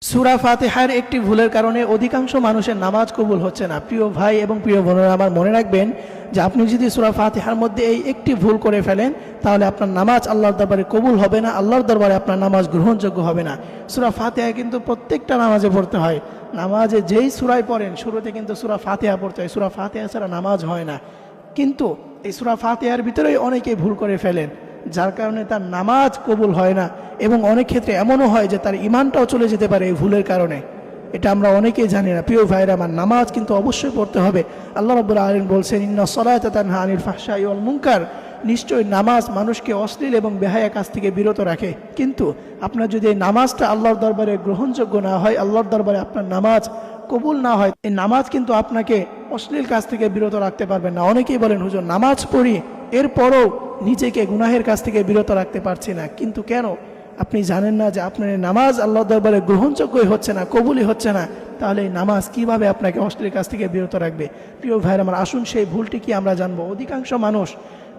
সূরা ফাতিহার একটি ভুলের কারণে অধিকাংশ মানুষের নামাজ কবুল হচ্ছে না। প্রিয় ভাই এবং প্রিয় বোনেরা, আমার মনে রাখবেন যে আপনি যদি সূরা ফাতিহার মধ্যে এই একটি ভুল করে ফেলেন, তাহলে আপনার নামাজ আল্লাহর দরবারে কবুল হবে না, আল্লাহর দরবারে আপনার নামাজ গ্রহণযোগ্য হবে না। সূরা ফাতিহা কিন্তু প্রত্যেকটা নামাজে পড়তে হয়। নামাজে যেই সূরায় পড়েন শুরুতে কিন্তু সূরা ফাতিহা পড়তে হয়। সূরা ফাতিহা ছাড়া নামাজ হয় না। কিন্তু এই সূরা ফাতিহার ভিতরেই অনেকেই ভুল করে ফেলেন, যার কারণে তার নামাজ কবুল হয় না, এবং অনেক ক্ষেত্রে এমনও হয় যে তার ঈমানটাও চলে যেতে পারে এই ভুলের কারণে। এটা আমরা অনেকেই জানি না। প্রিয় ভাইরা আমার, নামাজ কিন্তু অবশ্যই পড়তে হবে। আল্লাহ রাব্বুল আলামিন বলছেন, ইন্নাস সালাতা তানহা আনিল ফাহশাই ওয়াল মুনকার, নিশ্চয়ই নামাজ মানুষকে অশ্লীল এবং বেহায়া কাজ থেকে বিরত রাখে। কিন্তু আপনার যদি এই নামাজটা আল্লাহর দরবারে গ্রহণযোগ্য না হয়, আল্লাহর দরবারে আপনার নামাজ কবুল না হয়, এই নামাজ কিন্তু আপনাকে অশ্লীল কাজ থেকে বিরত রাখতে পারবেন না। অনেকেই বলেন, হুজুর নামাজ পড়ি, এরপরও নিজেকে গুনাহের কাছ থেকে বিরত রাখতে পারছি না। কিন্তু কেন? আপনি জানেন না যে আপনার নামাজ আল্লাহর দরবারে গ্রহণযোগ্যই হচ্ছে না, কবুলই হচ্ছে না। তাহলে এই নামাজ কিভাবে আপনাকে অশ্লীল কাছ থেকে বিরত রাখবে? প্রিয় ভাইরা আমার, আসুন সেই ভুলটি কি আমরা জানবো। অধিকাংশ মানুষ,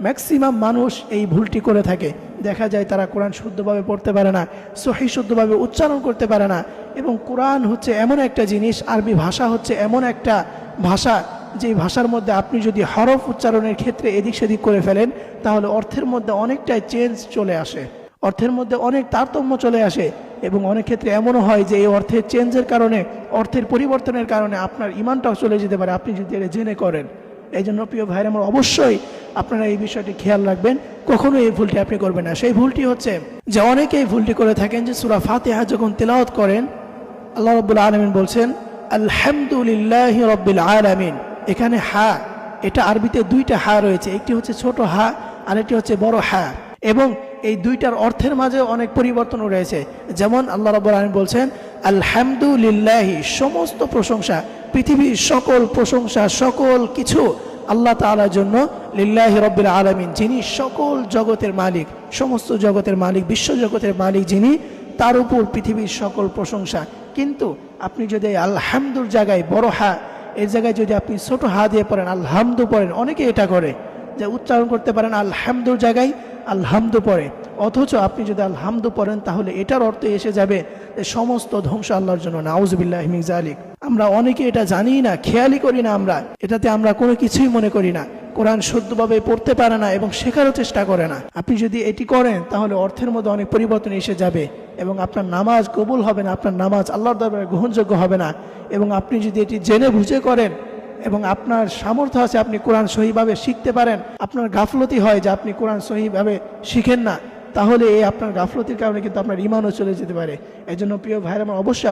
ম্যাক্সিমাম মানুষ এই ভুলটি করে থাকে। দেখা যায় তারা কোরআন শুদ্ধভাবে পড়তে পারে না, সহি শুদ্ধভাবে উচ্চারণ করতে পারে না। এবং কোরআন হচ্ছে এমন একটা জিনিস, আরবি ভাষা হচ্ছে এমন একটা ভাষা, যে ভাষার মধ্যে আপনি যদি হরফ উচ্চারণের ক্ষেত্রে এদিক সেদিক করে ফেলেন, তাহলে অর্থের মধ্যে অনেকটাই চেঞ্জ চলে আসে, অর্থের মধ্যে অনেক তারতম্য চলে আসে। এবং অনেক ক্ষেত্রে এমনও হয় যে এই অর্থের চেঞ্জের কারণে, অর্থের পরিবর্তনের কারণে আপনার ঈমানটাও চলে যেতে পারে, আপনি যদি এটা জেনে করেন। এই জন্য প্রিয় ভাইরা আমার, অবশ্যই আপনারা এই বিষয়টি খেয়াল রাখবেন, কখনো এই ভুলটি আপনি করবেন না। সেই ভুলটি হচ্ছে যে অনেকে এই ভুলটি করে থাকেন যে সূরা ফাতিহা যখন তেলাওয়াত করেন, আল্লাহ রাব্বুল আলামিন বলছেন আলহামদুলিল্লাহি রাব্বিল আলামিন। এখানে হা, এটা আরবিতে দুইটা হা রয়েছে, একটি হচ্ছে ছোট হা আর একটি হচ্ছে বড় হা। এবং এই দুইটার অর্থের মাঝে অনেক পরিবর্তন রয়েছে। যেমন আল্লাহ রাব্বুল আলামিন বলছেন আলহামদুলিল্লাহি, সমস্ত প্রশংসা, পৃথিবীর সকল প্রশংসা, সকল কিছু আল্লাহ তাআলার জন্য। লিল্লাহি রাব্বিল আলামিন, যিনি সকল জগতের মালিক, সমস্ত জগতের মালিক, বিশ্ব জগতের মালিক যিনি, তার উপর পৃথিবীর সকল প্রশংসা। কিন্তু আপনি যদি আলহামদুর জায়গায় বড় হা, এর জায়গায় যদি আপনি ছোট হা দিয়ে পড়েন, আলহামদু পড়েন, অনেকে এটা করে যে উচ্চারণ করতে পারেন আলহামদুর জায়গায় আলহামদু পড়ে। অথচ আপনি যদি আলহামদু পড়েন, তাহলে এটার অর্থ এসে যাবে যে সমস্ত ধ্বংস আল্লাহর জন্য, নাউযুবিল্লাহি মিন যালিক। আমরা অনেকে এটা জানি না, খেয়ালই করি না, এটাতে আমরা কোনো কিছুই মনে করি না। কোরআন শুদ্ধভাবে পড়তে পারে না এবং শেখারও চেষ্টা করে না। আপনি যদি এটি করেন, তাহলে অর্থের মধ্যে অনেক পরিবর্তন এসে যাবে এবং আপনার নামাজ কবুল হবে না, আপনার নামাজ আল্লাহর দরবারে গ্রহণযোগ্য হবে না। এবং আপনি যদি এটি জেনে বুঝে করেন এবং আপনার সামর্থ্য আছে, আপনি কোরআন সহিভাবে শিখতে পারেন, আপনার গাফলতি হয় যে আপনি কোরআন সহিভাবে শিখেন না, তাহলে এই আপনার গাফলতির কারণে কিন্তু আপনার ঈমানও চলে যেতে পারে। এই জন্য প্রিয় ভাইরা আমার, অবশ্যই